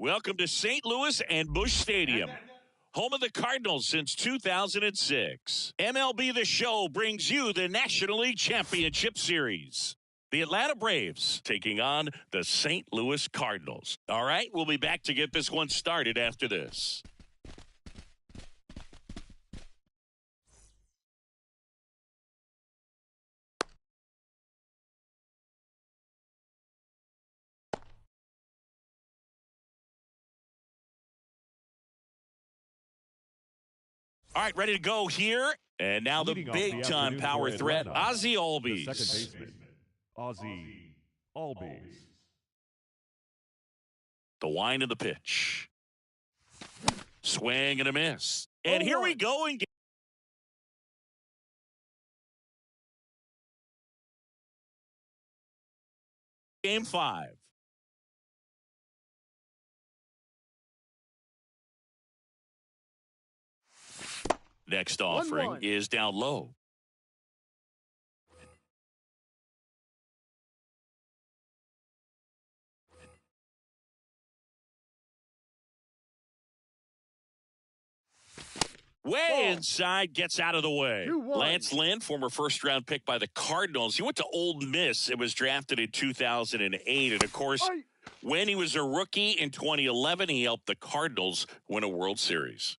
Welcome to St. Louis and Busch Stadium, home of the Cardinals since 2006. MLB The Show brings you the National League Championship Series. The Atlanta Braves taking on the St. Louis Cardinals. All right, we'll be back to get this one started after this. All right, ready to go here. And now the big-time power threat, Ozzie Albies. The second baseman, Ozzie Albies. The wind of the pitch. Swing and a miss. And here we go in Game 5. Next offering is down low. Way inside, gets out of the way. Lance Lynn, former first-round pick by the Cardinals. He went to Ole Miss and was drafted in 2008. And, of course, when he was a rookie in 2011, he helped the Cardinals win a World Series.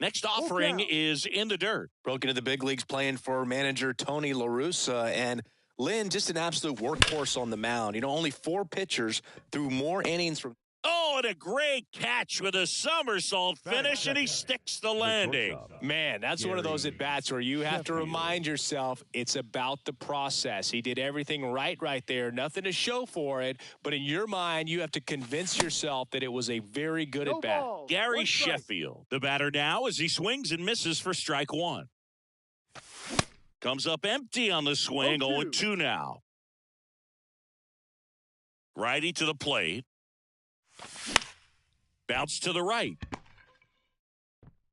Next offering is in the dirt. Broke into the big leagues playing for manager Tony La Russa. And Lynn, just an absolute workhorse on the mound. You know, only 4 pitchers threw more innings from... Oh, and a great catch with a somersault finish, and he sticks the landing. Man, that's one of those at-bats where you have to remind yourself it's about the process. He did everything right there. Nothing to show for it, but in your mind, you have to convince yourself that it was a very good at-bat. Gary Sheffield, the batter now, as he swings and misses for strike 1. Comes up empty on the swing, 0-2 now. Righty to the plate. Bounce to the right.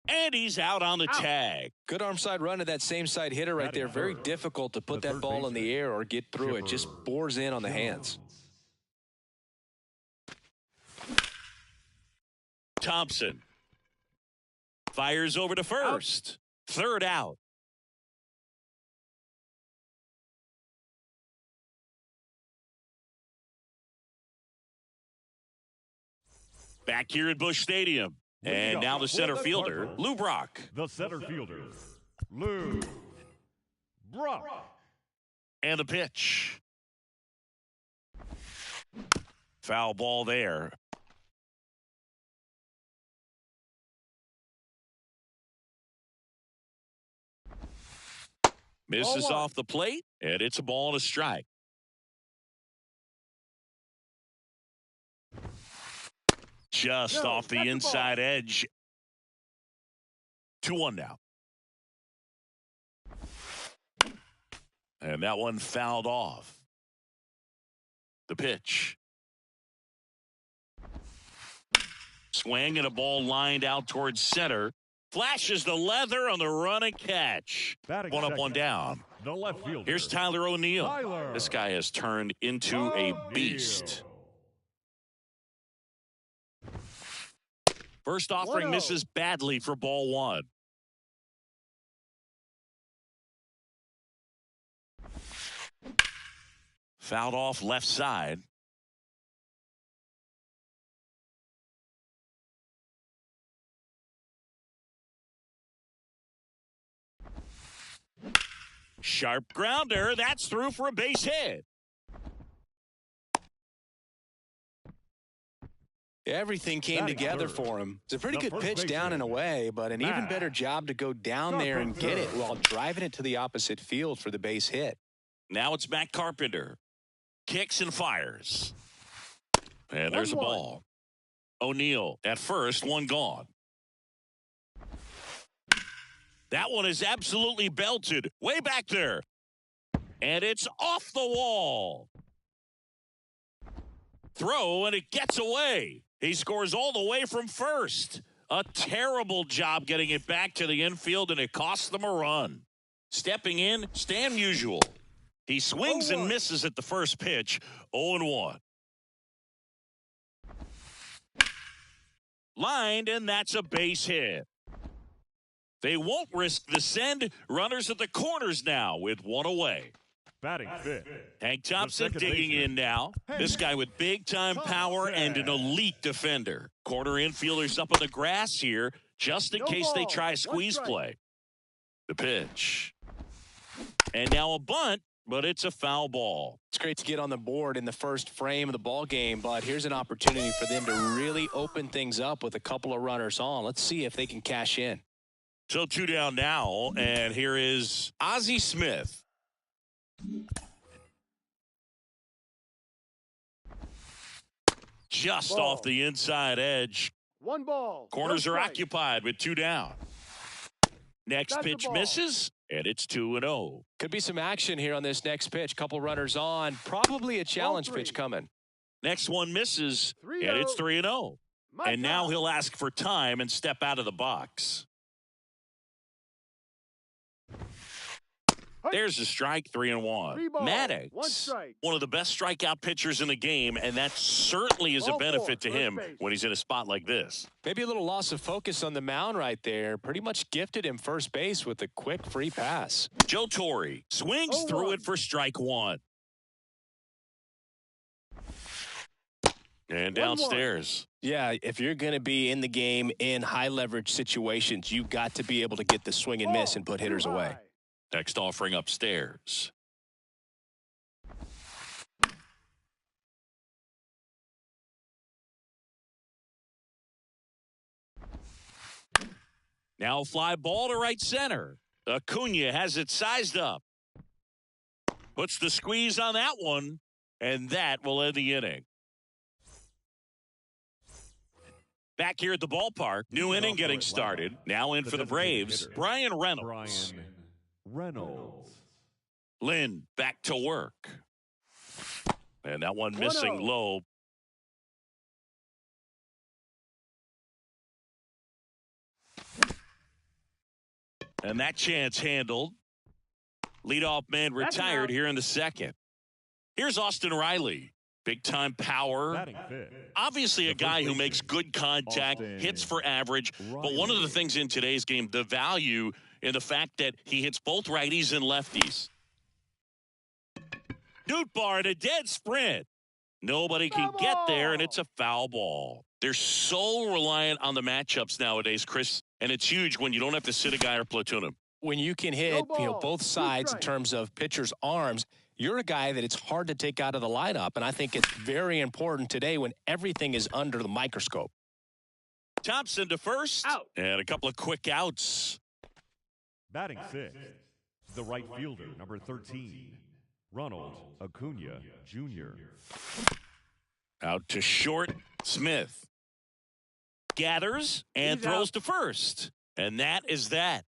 And he's out on the tag. Good arm side run to that same side hitter right there. Very difficult to put that ball in the air or get through it. Just bores in on the hands. Thompson fires over to first. Third out. Back here at Busch Stadium. And now the center fielder, Lou Brock. The center fielder, Lou Brock. And the pitch. Foul ball there. Misses off the plate, and it's a ball and a strike. Just off the inside edge. 2-1 now. And that one fouled off. The pitch. Swing and a ball lined out towards center. Flashes the leather on the run and catch. One up, one down. The left fielder. Here's Tyler O'Neill. This guy has turned into a beast. First offering misses badly for ball 1. Fouled off left side. Sharp grounder. That's through for a base hit. Everything came together for him. It's a pretty good pitch down and away, but an even better job to go down there and get it while driving it to the opposite field for the base hit. Now it's Matt Carpenter. Kicks and fires. And there's a ball. O'Neill at first, one gone. That one is absolutely belted. Way back there. And it's off the wall. Throw, and it gets away. He scores all the way from first. A terrible job getting it back to the infield, and it costs them a run. Stepping in, Stan Musial. He swings and misses at the first pitch, 0-1. Lined, and that's a base hit. They won't risk the send. Runners at the corners now with one away. Batting fifth. Hank Thompson digging in now. This guy with big-time power and an elite defender. Corner infielders up on the grass here just in case they try a squeeze play. The pitch. And now a bunt, but it's a foul ball. It's great to get on the board in the first frame of the ball game, but here's an opportunity for them to really open things up with a couple of runners on. Let's see if they can cash in. So 2 down now, and here is Ozzie Smith. Just off the inside edge. 1 ball. Corners are occupied with 2 down. Next pitch misses, and it's 2-0. Could be some action here on this next pitch. Couple runners on. Probably a challenge pitch coming. Next one misses, and it's 3-0. And now he'll ask for time and step out of the box. There's a strike, 3-1. Maddox, one of the best strikeout pitchers in the game, and that certainly is a benefit to him when he's in a spot like this. Maybe a little loss of focus on the mound right there. Pretty much gifted him first base with a quick free pass. Joe Torre swings through it for strike 1. And downstairs. Yeah, if you're going to be in the game in high leverage situations, you've got to be able to get the swing and miss and put hitters away. Next offering upstairs. Now fly ball to right center. Acuna has it sized up. Puts the squeeze on that one, and that will end the inning. Back here at the ballpark, new inning getting started. Now in for the Braves, Brian Reynolds. Lynn back to work. And that one missing low. And that chance handled. Leadoff man retired here in the second. Here's Austin Riley. Big time power. Obviously a guy who makes good contact, hits for average. But one of the things in today's game, the value in the fact that he hits both righties and lefties. Nootbaar at a dead sprint. Nobody can get there, and it's a foul ball. They're so reliant on the matchups nowadays, Chris, and it's huge when you don't have to sit a guy or platoon him. When you can hit both sides in terms of pitchers' arms, you're a guy that it's hard to take out of the lineup, and I think it's very important today when everything is under the microscope. Thompson to first, and a couple of quick outs. Batting sixth, the right fielder, number 13, Ronald Acuna Jr. Out to short, Smith. Gathers and throws to first. And that is that.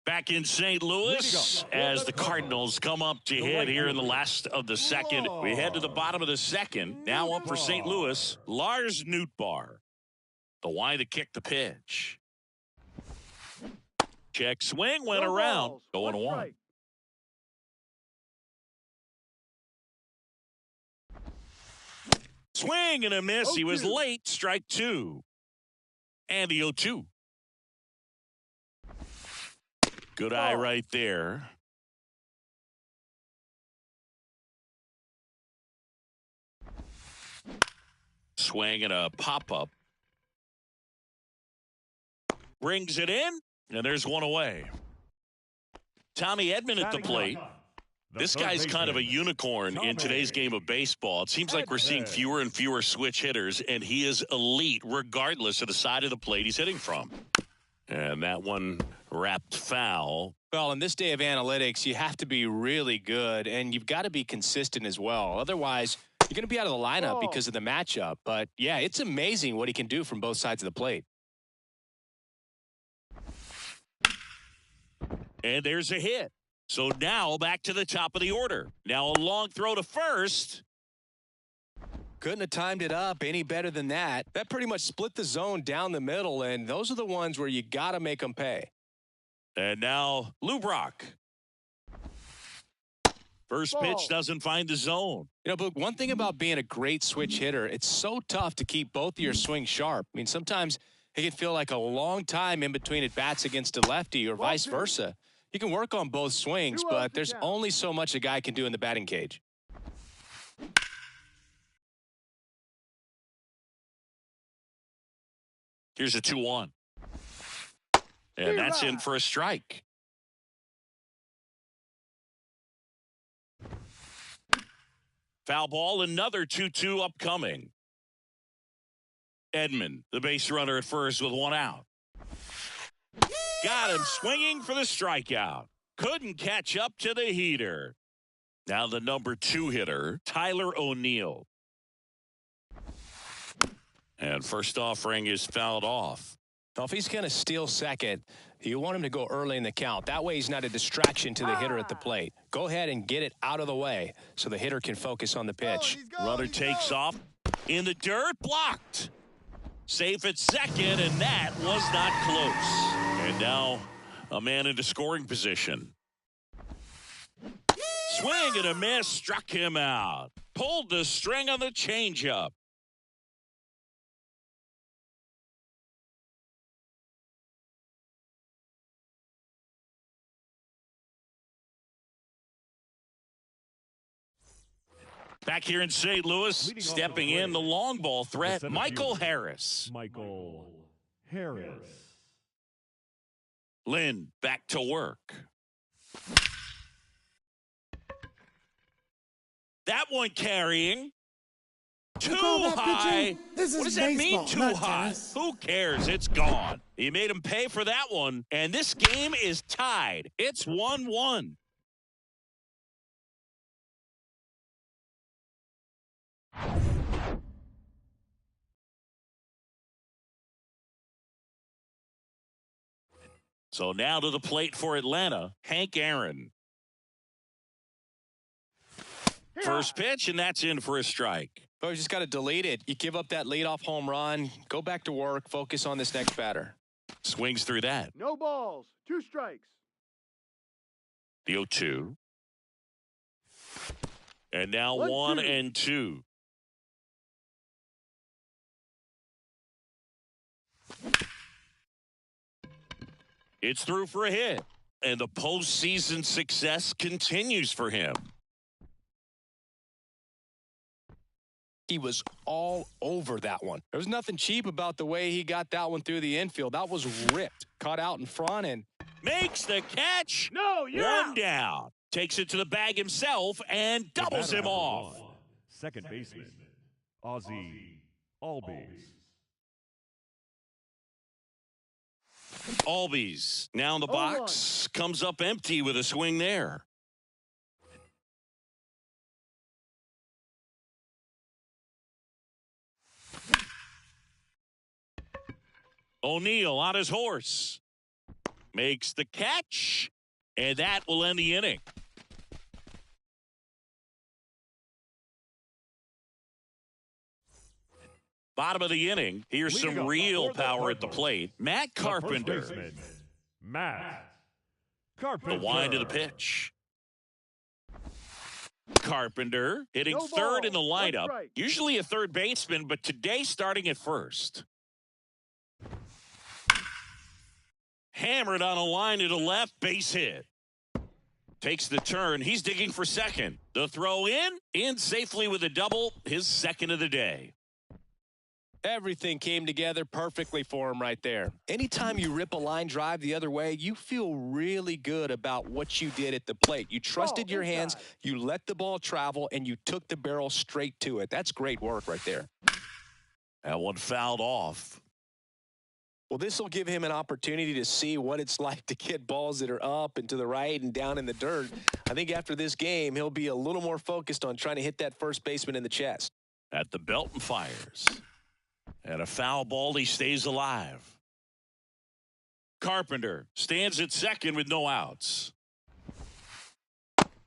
Back in St. Louis as the Cardinals come up to hit here in the last of the second. We head to the bottom of the second. Now up for St. Louis, Lars Nootbaar. The wide to kick the pitch. Check swing, went around. 0-1. Swing and a miss. He was late. Strike 2. And the 0-2. Good eye right there. Swing and a pop-up. Brings it in, and there's one away. Tommy Edman at the plate. This guy's kind of a unicorn in today's game of baseball. It seems like we're seeing fewer and fewer switch hitters, and he is elite regardless of the side of the plate he's hitting from. And that one wrapped foul. Well, in this day of analytics, you have to be really good, and you've got to be consistent as well. Otherwise, you're going to be out of the lineup because of the matchup. But, yeah, it's amazing what he can do from both sides of the plate. And there's a hit. So now back to the top of the order. Now a long throw to first. Couldn't have timed it up any better than that. That pretty much split the zone down the middle, and those are the ones where you got to make them pay. And now Lou Brock. First pitch doesn't find the zone. You know, but one thing about being a great switch hitter, it's so tough to keep both of your swings sharp. I mean, sometimes it can feel like a long time in between at bats against a lefty or vice versa. You can work on both swings, but there's only so much a guy can do in the batting cage. Here's a 2-1. And that's in for a strike. Foul ball, another 2-2 upcoming. Edman, the base runner at first with one out. Got him swinging for the strikeout. Couldn't catch up to the heater. Now the number 2 hitter, Tyler O'Neill. And first offering is fouled off. Now, if he's going to steal second, you want him to go early in the count. That way he's not a distraction to the hitter at the plate. Go ahead and get it out of the way so the hitter can focus on the pitch. Runner takes off in the dirt, blocked. Safe at second, and that was not close. And now a man into scoring position. Swing and a miss, struck him out. Pulled the string on the changeup. Back here in St. Louis, stepping in the long ball threat, Michael Harris. Michael Harris. Lynn back to work. That one carrying. Too high. What does that mean, too high? Who cares? It's gone. He made him pay for that one, and this game is tied. It's 1-1. So now to the plate for Atlanta, Hank Aaron. First pitch, and that's in for a strike. Oh, you just got to delete it. You give up that leadoff home run, go back to work, focus on this next batter. Swings through that. No balls, 2 strikes. The 0-2. And now 1 and 2. It's through for a hit. And the postseason success continues for him. He was all over that one. There was nothing cheap about the way he got that one through the infield. That was ripped. Caught out in front and makes the catch. No, you're one out. Down. Takes it to the bag himself and doubles him off. Second baseman, Ozzie Albies. Albies now in the box. Comes up empty with a swing there. O'Neill on his horse. Makes the catch. And that will end the inning. Bottom of the inning. Here's some real power at the plate. Matt Carpenter. Matt Carpenter. The wind of the pitch. Carpenter hitting third in the lineup. Usually a third baseman, but today starting at first. Hammered on a line to the left, base hit. Takes the turn. He's digging for second. The throw in safely with a double, his second of the day. Everything came together perfectly for him right there. Anytime you rip a line drive the other way, you feel really good about what you did at the plate. You trusted your hands, you let the ball travel, and you took the barrel straight to it. That's great work right there. That one fouled off. Well, this will give him an opportunity to see what it's like to get balls that are up and to the right and down in the dirt. I think after this game, he'll be a little more focused on trying to hit that first baseman in the chest. At the belt and fires. And a foul ball, he stays alive. Carpenter stands at second with no outs.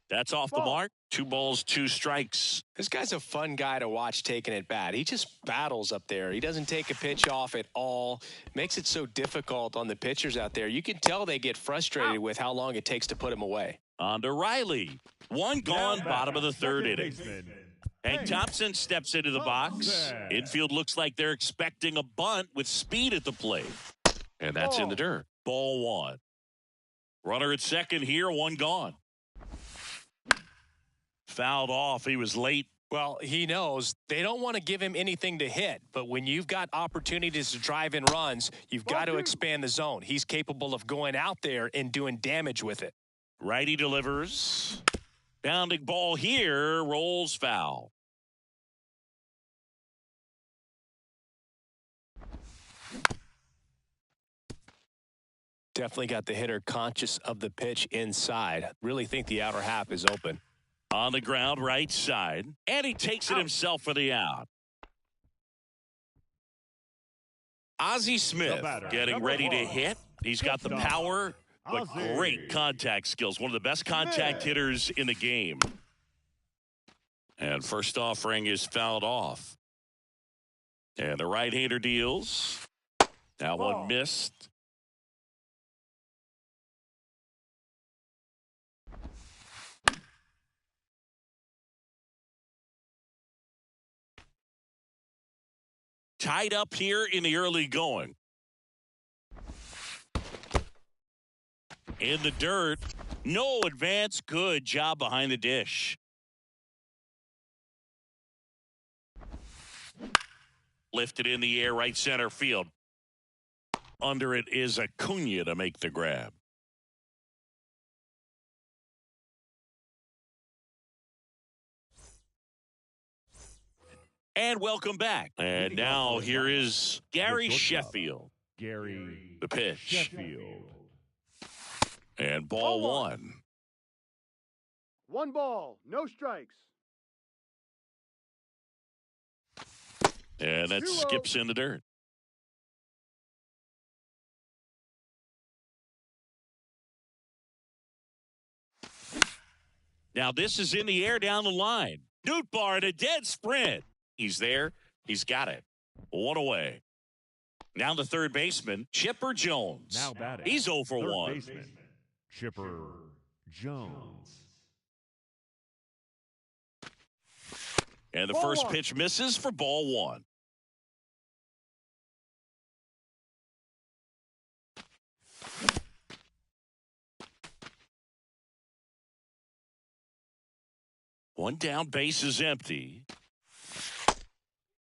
That's off the mark. 2 balls, 2 strikes. This guy's a fun guy to watch taking at bat. He just battles up there. He doesn't take a pitch off at all. Makes it so difficult on the pitchers out there. You can tell they get frustrated with how long it takes to put him away. On to Riley. One gone, bottom of the third inning. Hank Thompson steps into the box. Infield looks like they're expecting a bunt with speed at the plate. And that's in the dirt. Ball one. Runner at second here, one gone. Fouled off. He was late. Well, he knows they don't want to give him anything to hit, but when you've got opportunities to drive in runs, you've got to expand the zone. He's capable of going out there and doing damage with it. Righty delivers. Bounding ball here, rolls foul. Definitely got the hitter conscious of the pitch inside. Really think the outer half is open. On the ground, right side. And he takes it himself for the out. Ozzie Smith getting ready to hit. He's got the power, but great contact skills. One of the best contact hitters in the game. And first offering is fouled off. And the right-hander deals. That one missed. Tied up here in the early going. In the dirt. No advance. Good job behind the dish. Lifted in the air, right center field. Under it is Acuna to make the grab. And welcome back. And now here is Gary Sheffield. Gary The pitch. Sheffield. And ball one. One ball, no strikes. And that skips in the dirt. Now this is in the air down the line. Nootbaar in a dead sprint. He's there. He's got it. One away. Now the third baseman, Chipper Jones. Now batting. He's 0 for Third 1. baseman, Chipper Jones. And the Ball first one. pitch misses for ball one. One down, base is empty.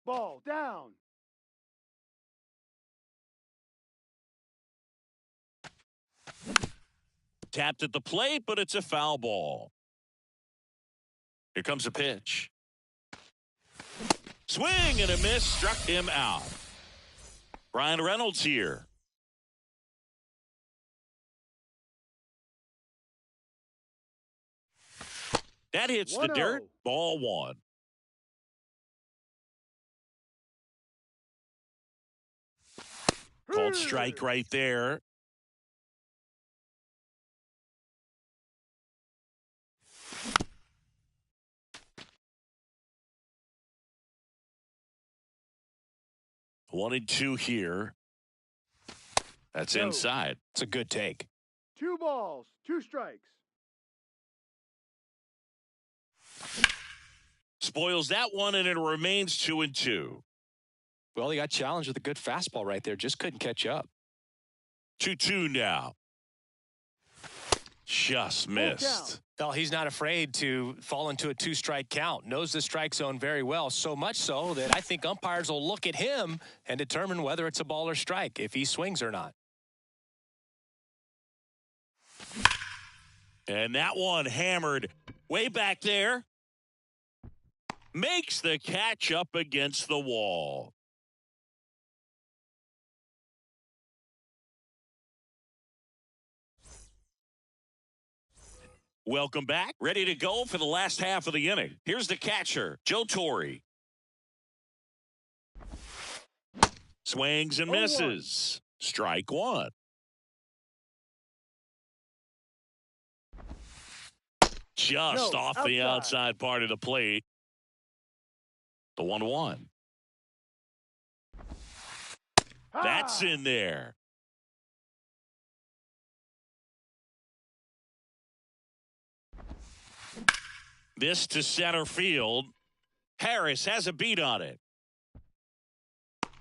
Ball down. Tapped at the plate, but it's a foul ball. Here comes a pitch. Swing and a miss, struck him out. Brian Reynolds here. That hits the dirt. 1-0. Ball one. Called strike right there. One and two here. That's No. inside. It's a good take. 2 balls, 2 strikes. Spoils that one, and it remains 2 and 2. Well, he got challenged with a good fastball right there. Just couldn't catch up. 2-2 now. Just missed. Well, he's not afraid to fall into a 2-strike count. Knows the strike zone very well. So much so that I think umpires will look at him and determine whether it's a ball or strike, if he swings or not. And that one hammered way back there. Makes the catch up against the wall. Welcome back. Ready to go for the last half of the inning. Here's the catcher, Joe Torre. Swings and 0-1. misses. Strike one. Just No, off the outside. outside part of the plate. The 1-1. That's in there. This to center field. Harris has a beat on it.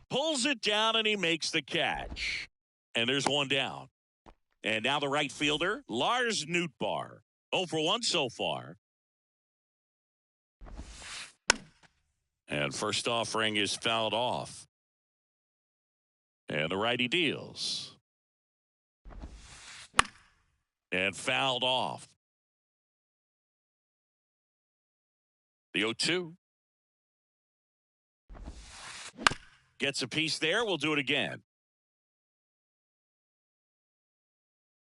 Pulls it down and he makes the catch. And there's one down. And now the right fielder, Lars Nootbaar. 0 for 1 so far. And first offering is fouled off. And the righty deals. And fouled off. The 0-2. Gets a piece there. We'll do it again.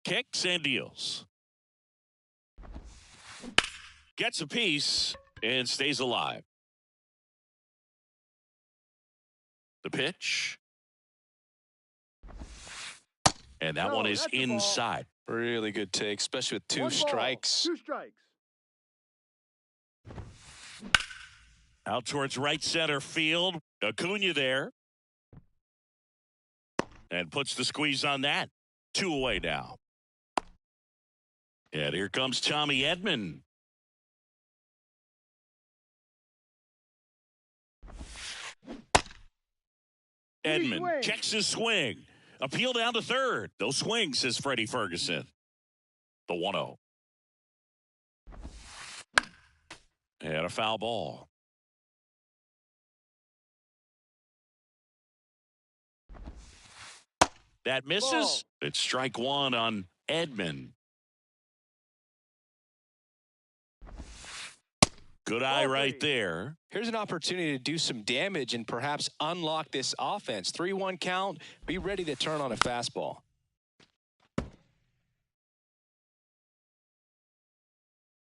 Kicks and deals. Gets a piece and stays alive. The pitch. And that one is inside. Really good take, especially with two strikes. 2 strikes. Out towards right center field. Acuna there. And puts the squeeze on that. 2 away now. And here comes Tommy Edman. Edman checks his swing. Appeal down to third. No swing, says Freddie Ferguson. The 1-0. And a foul ball. That misses. Ball. It's strike 1 on Edman. Good eye right there. Here's an opportunity to do some damage and perhaps unlock this offense. 3-1 count. Be ready to turn on a fastball.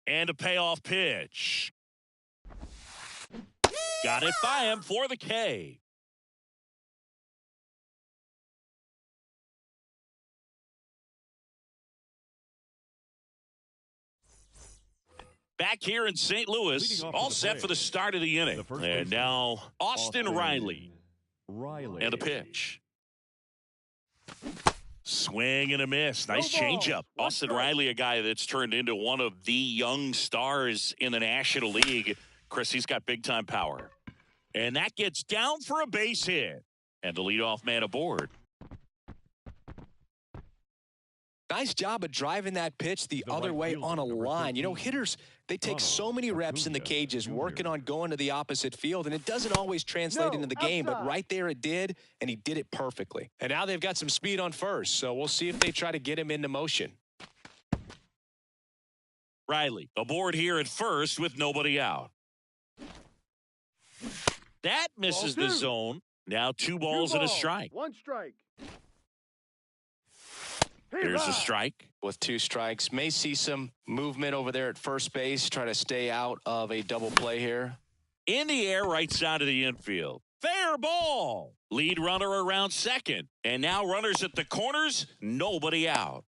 And a payoff pitch. Got it by him for the K. Back here in St. Louis, all set for the start of the inning. And now Austin Riley. And the pitch. Swing and a miss. Nice changeup. Austin Riley, a guy that's turned into one of the young stars in the National League. Chris, he's got big-time power. And that gets down for a base hit. And the leadoff man aboard. Nice job of driving that pitch the other way on a line. You know, hitters, they take so many reps in the cages working on going to the opposite field, and it doesn't always translate into the game, but right there it did, and he did it perfectly. And now they've got some speed on first, so we'll see if they try to get him into motion. Riley aboard here at first with nobody out. That misses the zone. Now 2 balls and a strike. 1 strike. Here's a strike. With 2 strikes, may see some movement over there at first base. Try to stay out of a double play here. In the air, right side of the infield. Fair ball. Lead runner around second. And now runners at the corners. Nobody out.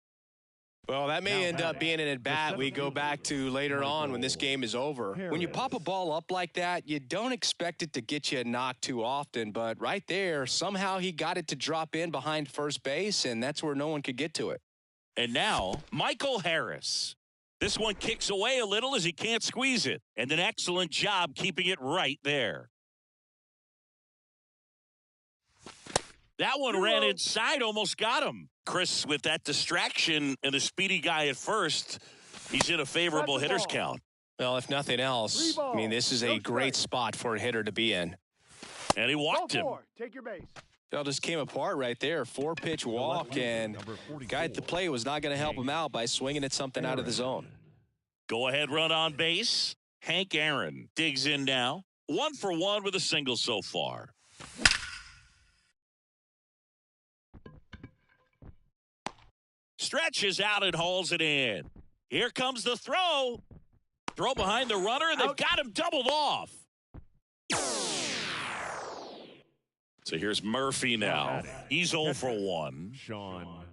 Well, that may end up being an at-bat we go back to later on when this game is over. When you pop a ball up like that, you don't expect it to get you a knock too often. But right there, somehow he got it to drop in behind first base, and that's where no one could get to it. And now, Michael Harris. This one kicks away a little as he can't squeeze it. And an excellent job keeping it right there. That one ran inside, almost got him. Chris, with that distraction and a speedy guy at first, he's in a favorable hitter's count. Well, if nothing else, I mean, this is a great spot for a hitter to be in. And he walked him. Take your base. It all just came apart right there. 4-pitch walk, and guy at the plate was not going to help him out by swinging at something out of the zone. Go ahead run on base. Hank Aaron digs in now. 1 for 1 with a single so far. Stretches out and hauls it in. Here comes the throw. Throw behind the runner, and they've got him doubled off. So here's Murphy now. He's 0 for 1. Sean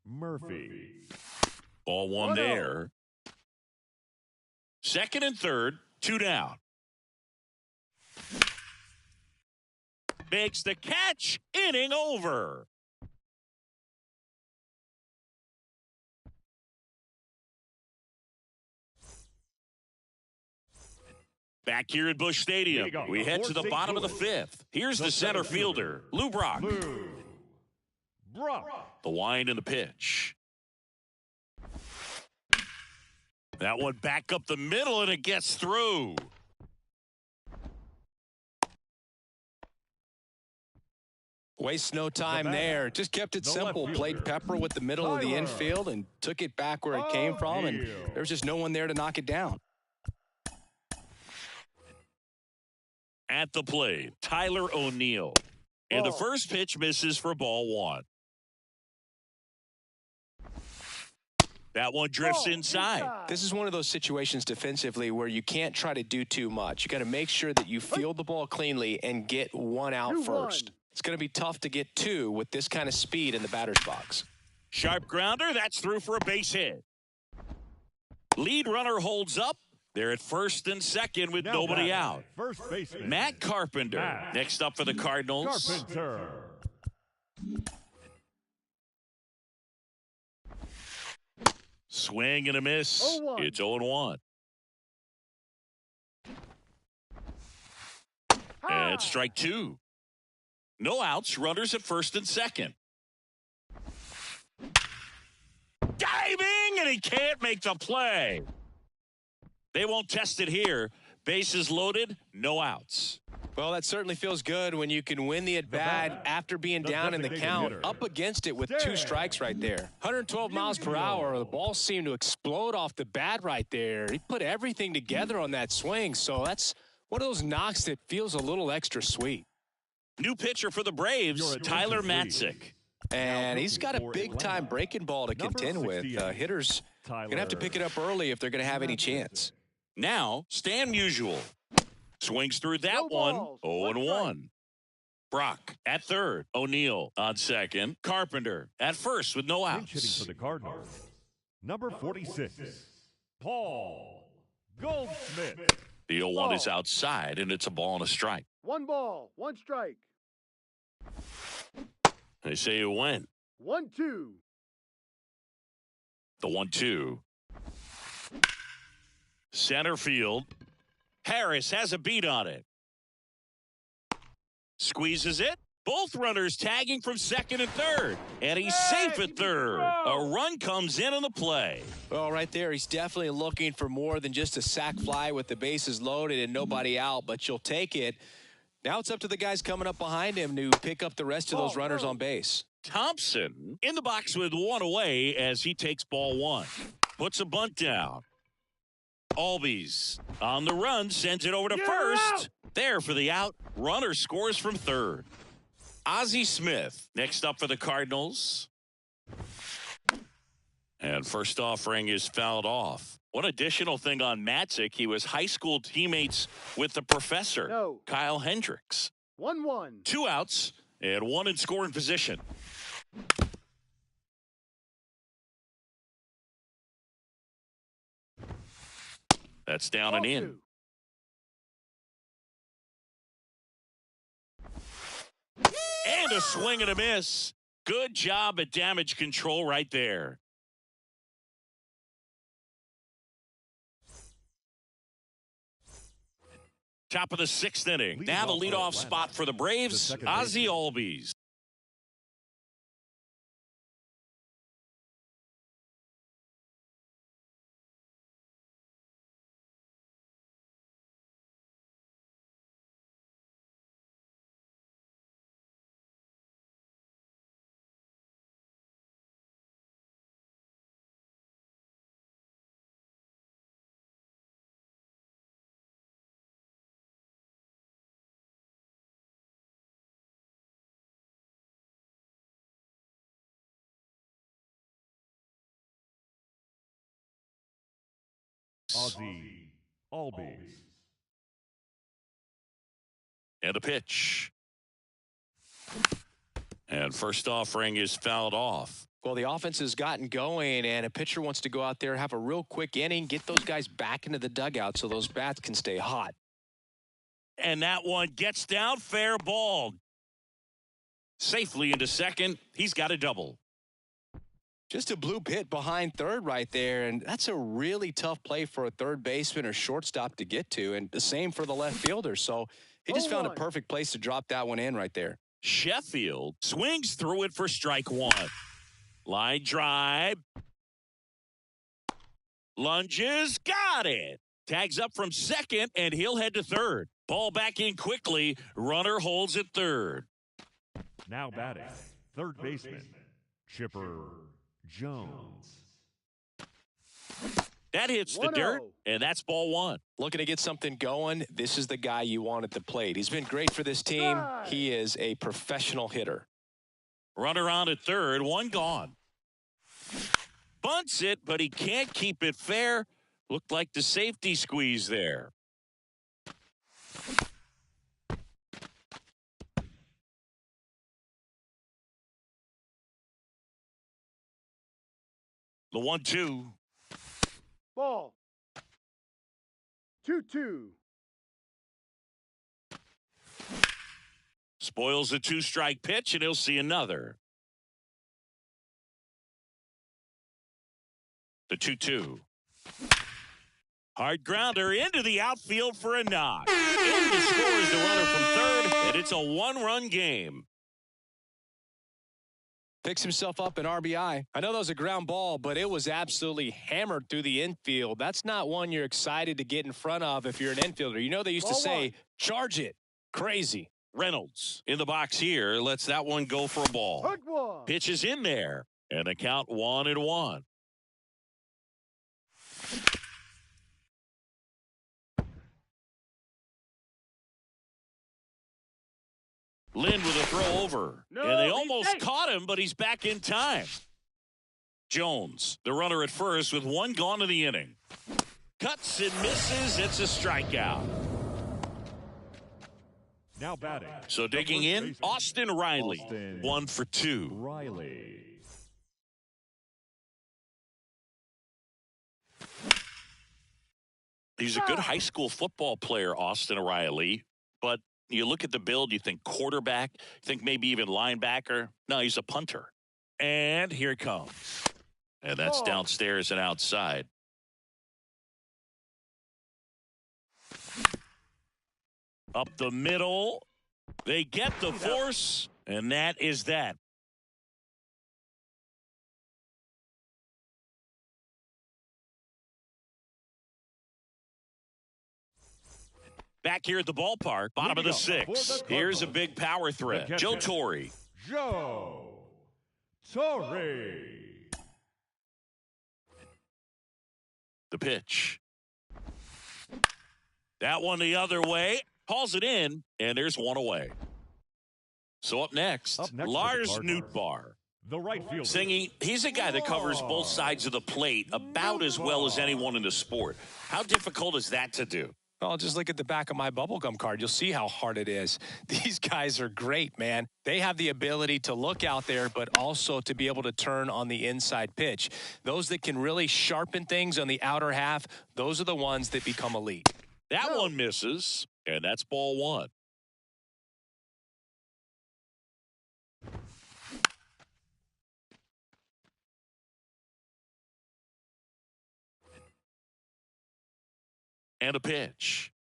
Murphy. Ball 1 there. Second and third, 2 down. Makes the catch, inning over. Back here at Busch Stadium, we head to the bottom of the fifth. Here's the center fielder, Lou Brock. The wind and the pitch. That one back up the middle, and it gets through. Wastes no time there. Just kept it simple. Played pepper with the middle of the infield and took it back where it came from, and there's just no one there to knock it down. At the plate, Tyler O'Neill. And the first pitch misses for ball one. That one drifts inside. This is one of those situations defensively where you can't try to do too much. You got to make sure that you field the ball cleanly and get one out first. It's going to be tough to get two with this kind of speed in the batter's box. Sharp grounder, that's through for a base hit. Lead runner holds up. They're at first and second with nobody out. First baseman Matt Carpenter next up for the Cardinals. Carpenter. Swing and a miss. 0-1. It's 0-1. And strike two. No outs, runners at first and second. Diving, and he can't make the play. They won't test it here. Bases loaded, no outs. Well, that certainly feels good when you can win the at-bat after being down in the count, up against it with two strikes right there. 112 miles per hour. The ball seemed to explode off the bat right there. He put everything together on that swing, so that's one of those knocks that feels a little extra sweet. New pitcher for the Braves, Tyler Matzik. And he's got a big-time breaking ball to contend with. Hitters going to have to pick it up early if they're going to have any chance. Now, Stan Musial. Swings through that one. 0-1. Brock at third. O'Neill on second. Carpenter at first with no Pinch hitting outs. for the Cardinals. Number 46, Paul Goldschmidt. The 0-1 is outside, and it's a ball and a strike. 1 ball, 1 strike. They say it went. 1-2. The 1-2. Center field. Harris has a beat on it. Squeezes it. Both runners tagging from second and third. And he's safe at third. A run comes in on the play. Well, right there, he's definitely looking for more than just a sac fly with the bases loaded and nobody out, but you'll take it. Now it's up to the guys coming up behind him to pick up the rest of those runners on base. Thompson in the box with one away as he takes ball one. Puts a bunt down. Albies on the run, sends it over to first. There for the out. Runner scores from third. Ozzie Smith next up for the Cardinals. And first offering is fouled off. One additional thing on Matzik, he was high school teammates with the professor, Kyle Hendricks. 1-1. 2 outs and 1 in scoring position. That's down and in. And a swing and a miss. Good job at damage control right there. Top of the 6th inning. Now the leadoff spot for the Braves, Ozzie Albies. Ozzie Albies. And a pitch. And first offering is fouled off. Well, the offense has gotten going, and a pitcher wants to go out there, have a real quick inning, get those guys back into the dugout so those bats can stay hot. And that one gets down, fair ball. Safely into second. He's got a double. Just a bloop hit behind third right there, and that's a really tough play for a third baseman or shortstop to get to, and the same for the left fielder. So he just found a perfect place to drop that one in right there. Sheffield swings through it for strike one. Line drive. Lunges, got it. Tags up from second, and he'll head to third. Ball back in quickly. Runner holds at third. Now batting, third baseman, Chipper Jones. That hits the dirt, and that's ball one. Looking to get something going, this is the guy you want at the plate. He's been great for this team. He is a professional hitter. Runner on at third, one gone. Bunts it, but he can't keep it fair. Looked like the safety squeeze there. The 1-2. Ball. 2-2. Spoils the two-strike pitch, and he'll see another. The 2-2. Hard grounder into the outfield for a knock. In to scores the runner from third, and it's a one-run game. Picks himself up an RBI. I know that was a ground ball, but it was absolutely hammered through the infield. That's not one you're excited to get in front of if you're an infielder. You know they used to say, charge it. Crazy. Reynolds in the box here lets that one go for a ball. Pitch is in there, and the count 1-1. Lynn with a throw over. No, and they almost caught him, but he's back in time. Jones, the runner at first with one gone in the inning. Cuts and misses. It's a strikeout. Now batting. So digging in, Austin Riley. 1 for 2. Riley. He's a good high school football player, Austin Riley, but you look at the build, you think quarterback, you think maybe even linebacker. No, he's a punter. And here it comes. And that's downstairs and outside. Up the middle. They get the force, and that is that. Back here at the ballpark, bottom of the 6th. Here's a big power threat. Joe Torre. Joe Torre. The pitch. That one the other way. Hauls it in, and there's one away. So up next Lars Nootbaar. The right fielder. Singing, he's a guy that covers both sides of the plate about as well as anyone in the sport. How difficult is that to do? Well, just look at the back of my bubblegum card. You'll see how hard it is. These guys are great, man. They have the ability to look out there, but also to be able to turn on the inside pitch. Those that can really sharpen things on the outer half, those are the ones that become elite. That one misses, and that's ball one. And a pitch.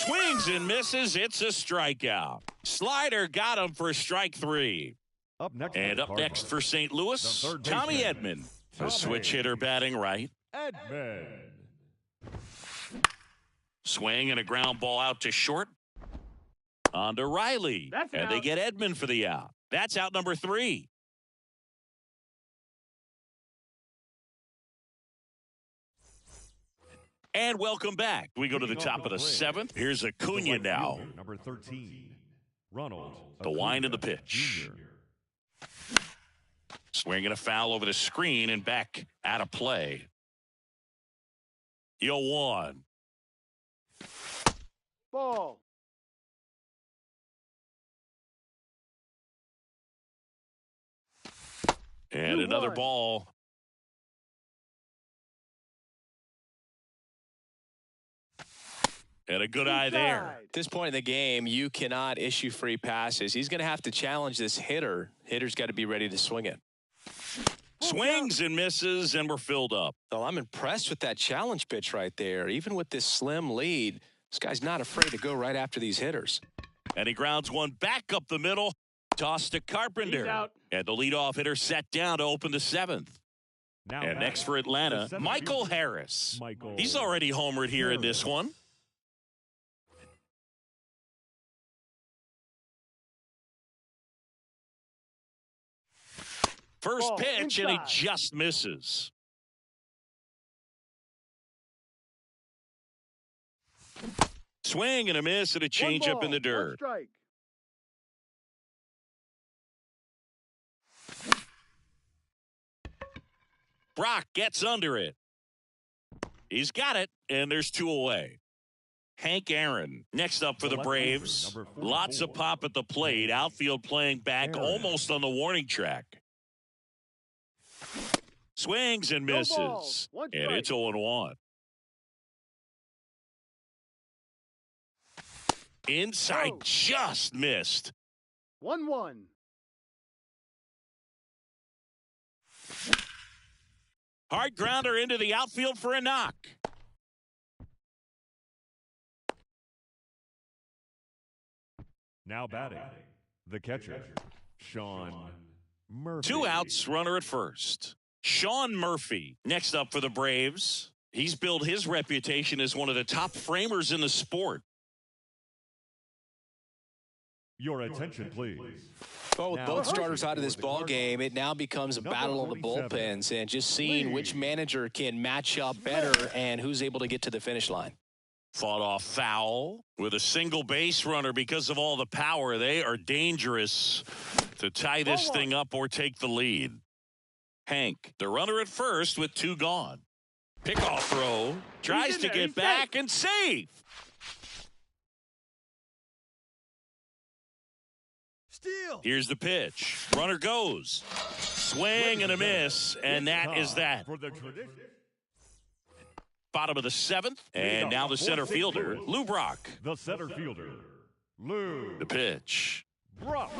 Swings and misses. It's a strikeout. Slider got him for strike 3. Up next, up next for St. Louis, Tommy Edman, a switch hitter batting right. Edman. Swing and a ground ball out to short. On to Riley. And they get Edman for the out. That's out number 3. And welcome back. We go to the top of the 7th. Here's Acuna now. Number 13, Ronald. The wind of the pitch. Swinging a foul over the screen and back out of play. 0-1. Ball. And another ball. And a good eye there. At this point in the game, you cannot issue free passes. He's going to have to challenge this hitter. Hitter's got to be ready to swing it. Swings and misses, and we're filled up. Well, I'm impressed with that challenge pitch right there. Even with this slim lead, this guy's not afraid to go right after these hitters. And he grounds one back up the middle. Toss to Carpenter. He's out. And the leadoff hitter set down to open the seventh. Now And next for Atlanta, Michael Harris. He's already homered here in this one. First Ball pitch, and he inside. just misses. Swing and a miss and a changeup in the dirt. Strike. Brock gets under it. He's got it, and there's two away. Hank Aaron next up for the Braves. Lots of pop at the plate. Outfield playing back almost on the warning track. Swings and misses. And it's 0-1. Inside, just missed. 1-1. Hard grounder into the outfield for a knock. Now batting, the catcher, Sean Murphy. Two outs, runner at first. Sean Murphy next up for the Braves. He's built his reputation as one of the top framers in the sport. Your attention, please. Well, with both starters out of this ball game, it now becomes a battle of the bullpens and just seeing which manager can match up better and who's able to get to the finish line. Fought off foul with a single base runner because of all the power. They are dangerous to tie this thing up or take the lead. Hank, the runner at first with two gone. Pickoff throw. Tries to get back and safe. Steal. Here's the pitch. Runner goes. Swing and a miss, and that is that. For the tradition. Bottom of the seventh, and now the center fielder, Lou Brock. The center fielder, Lou. The pitch. Brock.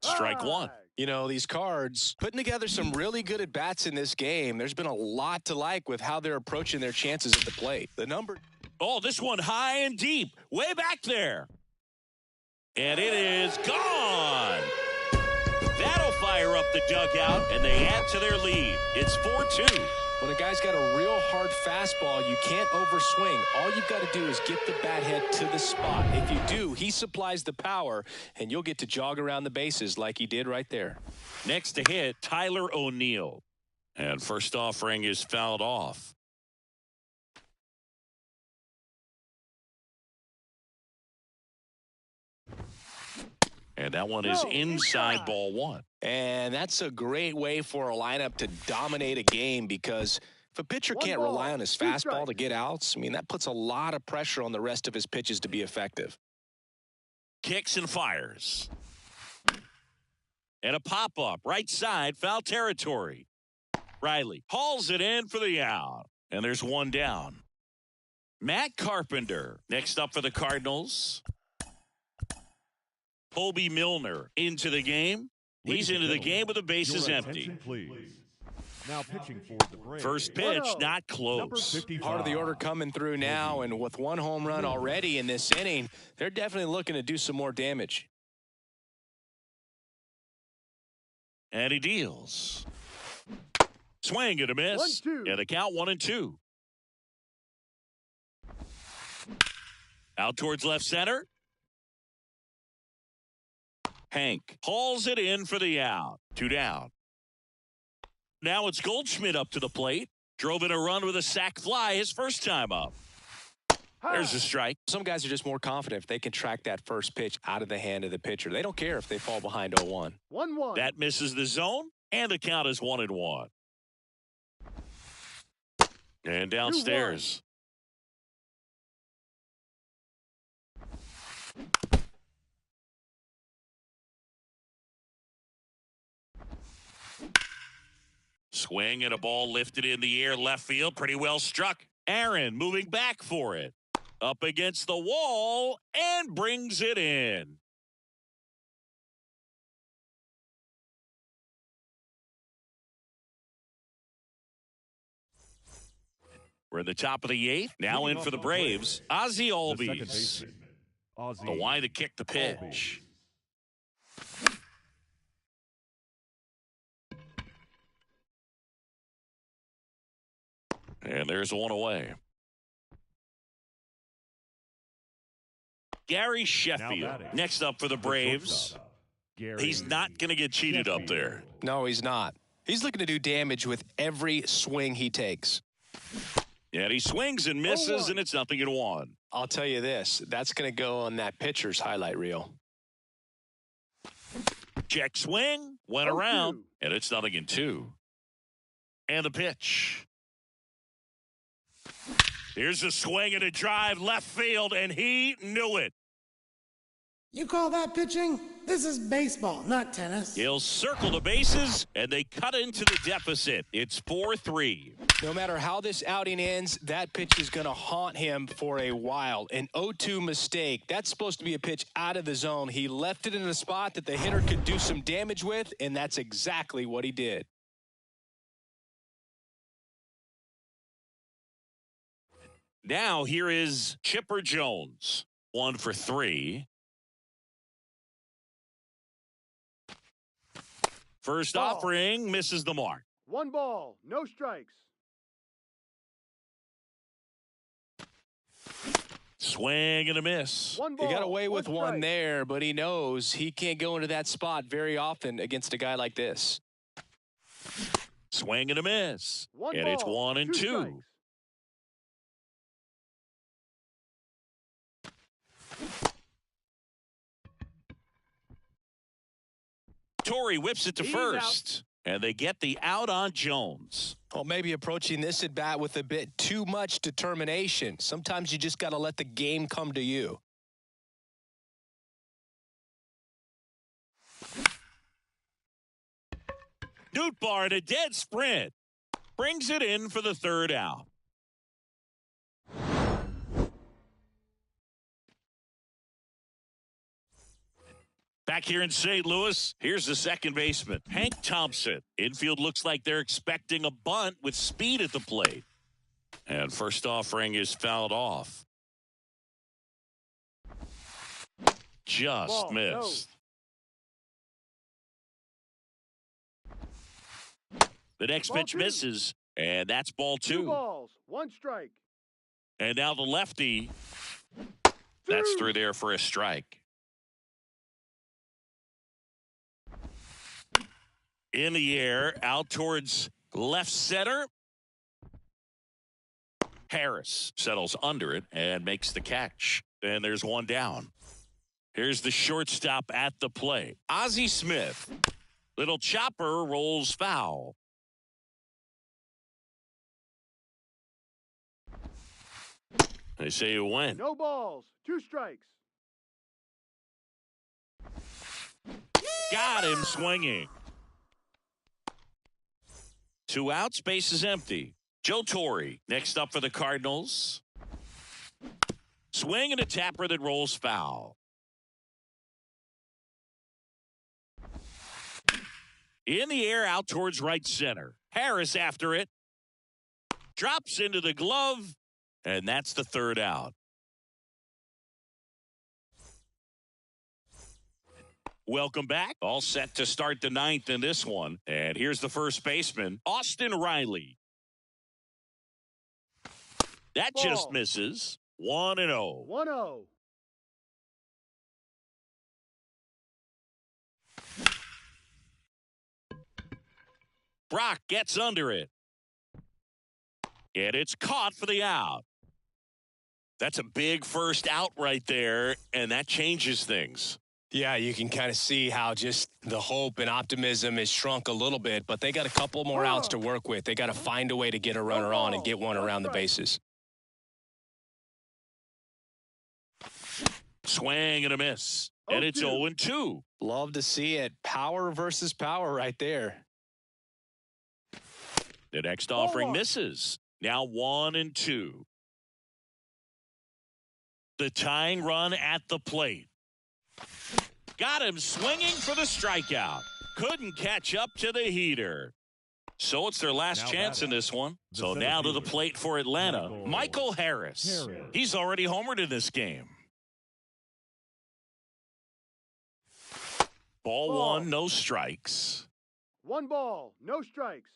Strike one. You know, these Cards putting together some really good at-bats in this game. There's been a lot to like with how they're approaching their chances at the plate. The number. Oh, this one high and deep, way back there. And it is gone. That'll fire up the dugout, and they add to their lead. It's 4-2. When a guy's got a real hard fastball, you can't overswing. All you've got to do is get the bat head to the spot. If you do, he supplies the power, and you'll get to jog around the bases like he did right there. Next to hit, Tyler O'Neill. And first offering is fouled off. And that one is inside ball one. And that's a great way for a lineup to dominate a game because if a pitcher can't rely on his fastball to get outs, I mean, that puts a lot of pressure on the rest of his pitches to be effective. Kicks and fires. And a pop-up, right side, foul territory. Riley hauls it in for the out. And there's one down. Matt Carpenter next up for the Cardinals. Kobe Milner into the game. He's into the game with the bases empty. Please. Now pitching for the Braves. First pitch, not close. Part of the order coming through now, and with one home run already in this inning, they're definitely looking to do some more damage. And he deals. Swing and a miss. 1-2. And the count 1-2. Out towards left center. Hank hauls it in for the out. Two down. Now it's Goldschmidt up to the plate. Drove in a run with a sac fly his first time up. There's a strike. Some guys are just more confident if they can track that first pitch out of the hand of the pitcher. They don't care if they fall behind 0-1. 1-1. That misses the zone, and the count is 1-1. And downstairs. Swing and a ball lifted in the air, left field, pretty well struck. Aaron moving back for it. Up against the wall and brings it in. We're at the top of the 8th. Now in for the Braves, Ozzie Albies. The Y to kick the pitch. And there's one away. Gary Sheffield next up for the Braves. He's not going to get cheated up there. No, he's not. He's looking to do damage with every swing he takes. Yeah, he swings and misses, and it's 0-1. I'll tell you this. That's going to go on that pitcher's highlight reel. Check swing, went around, and it's 0-2. And the pitch. Here's a swing and a drive left field, and he knew it. You call that pitching? This is baseball, not tennis. He'll circle the bases, and they cut into the deficit. It's 4-3. No matter how this outing ends, that pitch is going to haunt him for a while. An 0-2 mistake. That's supposed to be a pitch out of the zone. He left it in a spot that the hitter could do some damage with, and that's exactly what he did. Now here is Chipper Jones. 1 for 3. First offering misses the mark. 1 ball, no strikes. Swing and a miss. 1 ball, he got away with one one strike. there, but he knows he can't go into that spot very often against a guy like this. Swing and a miss. 1 and ball, it's 1 and 2. strikes. Torrey whips it to He's first, and they get the out on Jones. Well, maybe approaching this at bat with a bit too much determination. Sometimes you just got to let the game come to you. Nootbaar in a dead sprint brings it in for the 3rd out. Back here in St. Louis, here's the second baseman, Hank Thompson. Infield looks like they're expecting a bunt with speed at the plate. And first offering is fouled off. Just Ball, missed. The next Ball pitch 2. misses, and that's ball 2. 2 balls, 1 strike. And now the lefty, that's through there for a strike. In the air, out towards left center. Harris settles under it and makes the catch. And there's one down. Here's the shortstop at the plate. Ozzie Smith. Little chopper rolls foul. They say you win. No balls, 2 strikes. Got him swinging. 2 outs, base is empty. Joe Torre next up for the Cardinals. Swing and a tapper that rolls foul. In the air, out towards right center. Harris after it. Drops into the glove, and that's the 3rd out. Welcome back. All set to start the 9th in this one. And here's the first baseman, Austin Riley. That Ball. just misses. 1-0. 1-0. Brock gets under it. And it's caught for the out. That's a big first out right there, and that changes things. Yeah, you can kind of see how just the hope and optimism is shrunk a little bit, but they got a couple more outs to work with. They got to find a way to get a runner on and get one around the bases. Swing and a miss. And it's 0-2. Love to see it. Power versus power right there. The next offering misses. Now 1-2. The tying run at the plate. Got him swinging for the strikeout. Couldn't catch up to the heater. So it's their last Now chance in batting, this one. the So center now to the fielder, plate for Atlanta, Michael Harris. He's already homered in this game. Ball one, no strikes. 1 ball, no strikes.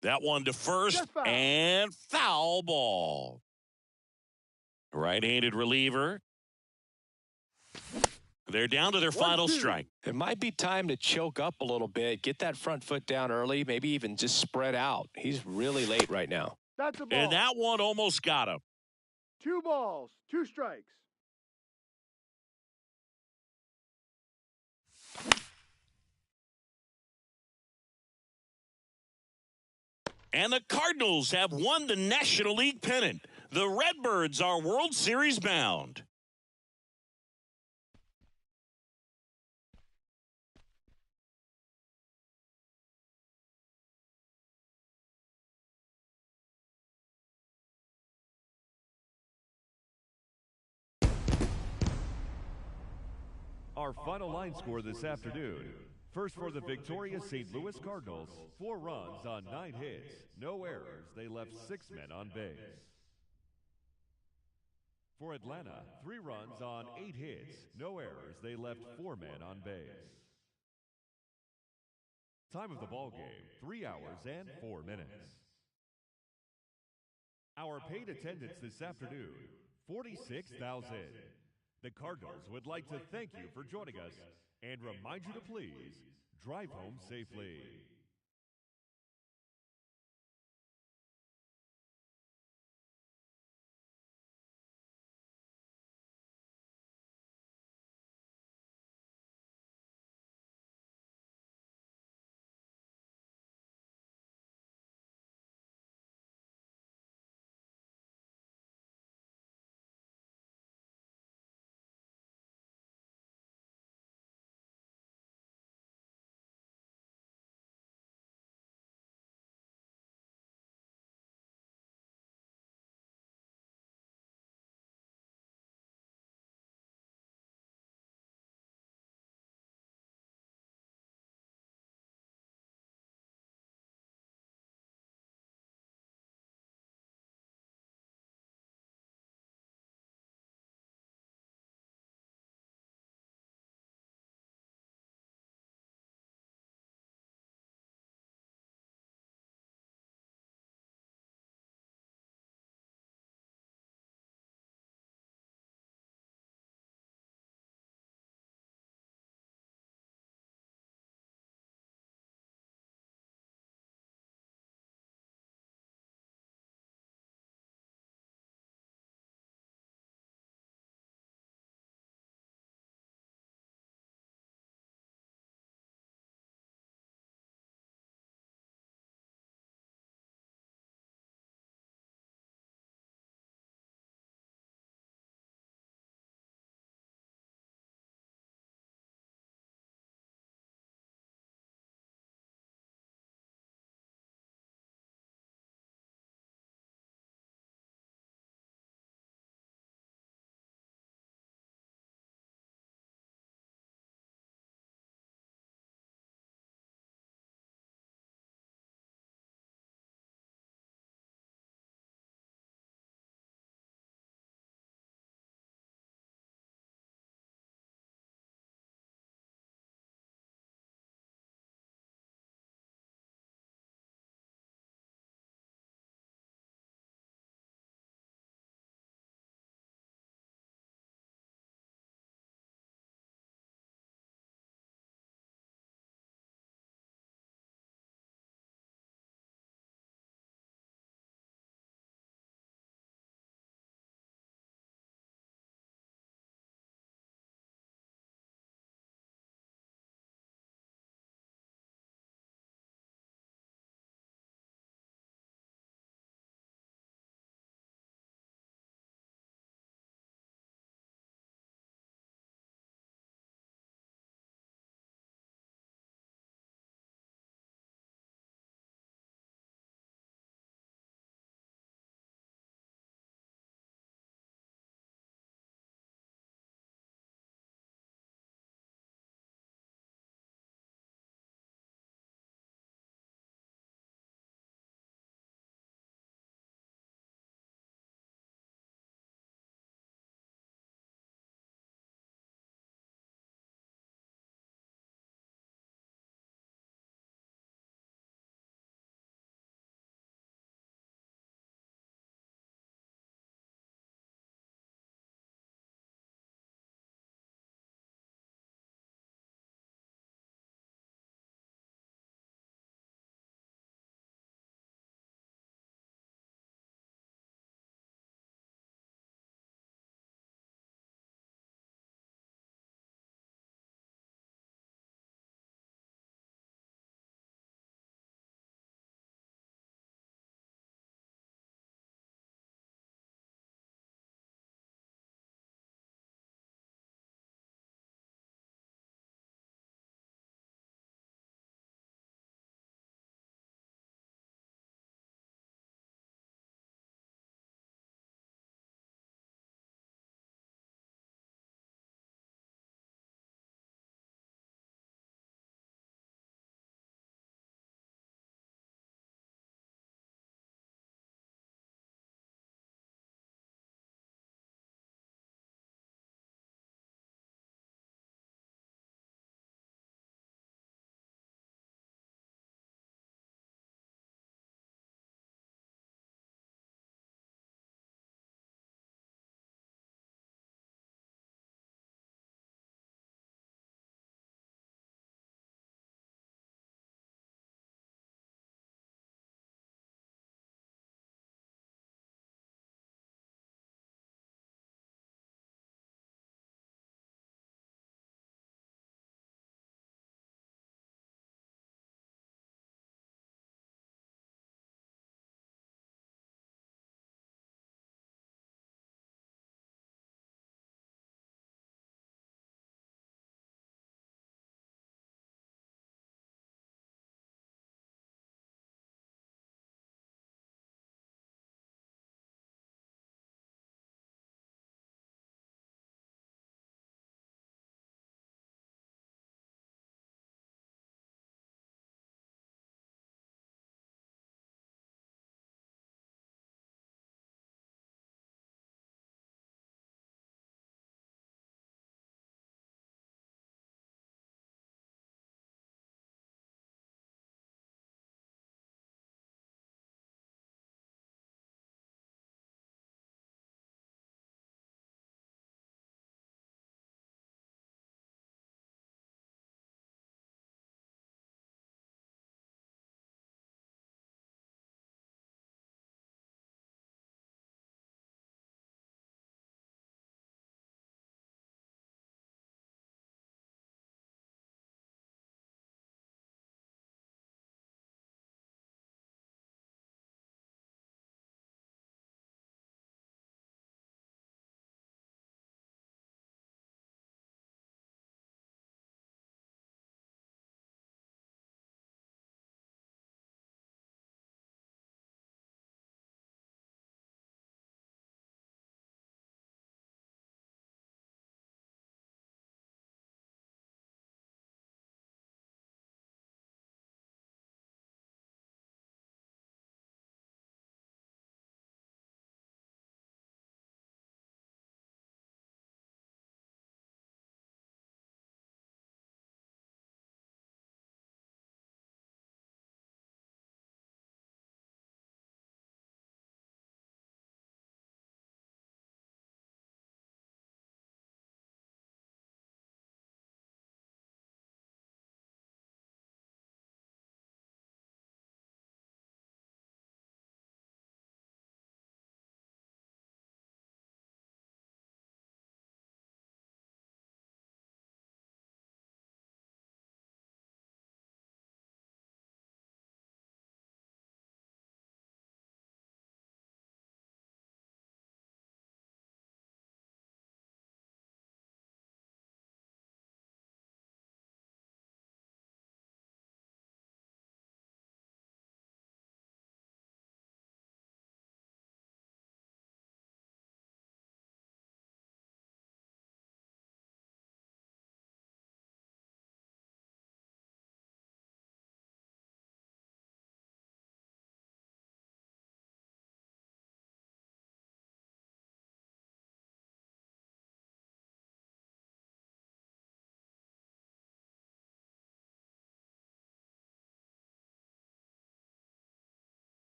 That one to first Just foul. and foul ball. Right-handed reliever. They're down to their final 1-2. strike. It might be time to choke up a little bit, get that front foot down early, maybe even just spread out. He's really late right now. That's a ball. And that one almost got him. 2 balls, 2 strikes. And the Cardinals have won the National League pennant. The Redbirds are World Series bound. Our final line score this afternoon. First for the victorious St. Louis Cardinals, 4 runs on 9 hits, no errors. They left 6 men on base. For Atlanta, 3 runs on 8 hits, no errors. They left 4 men on base. Time of the ball game, 3 hours and 4 minutes. Our paid attendance this afternoon, 46,000. The Cardinals would like to thank you for joining us and remind you to please drive home safely.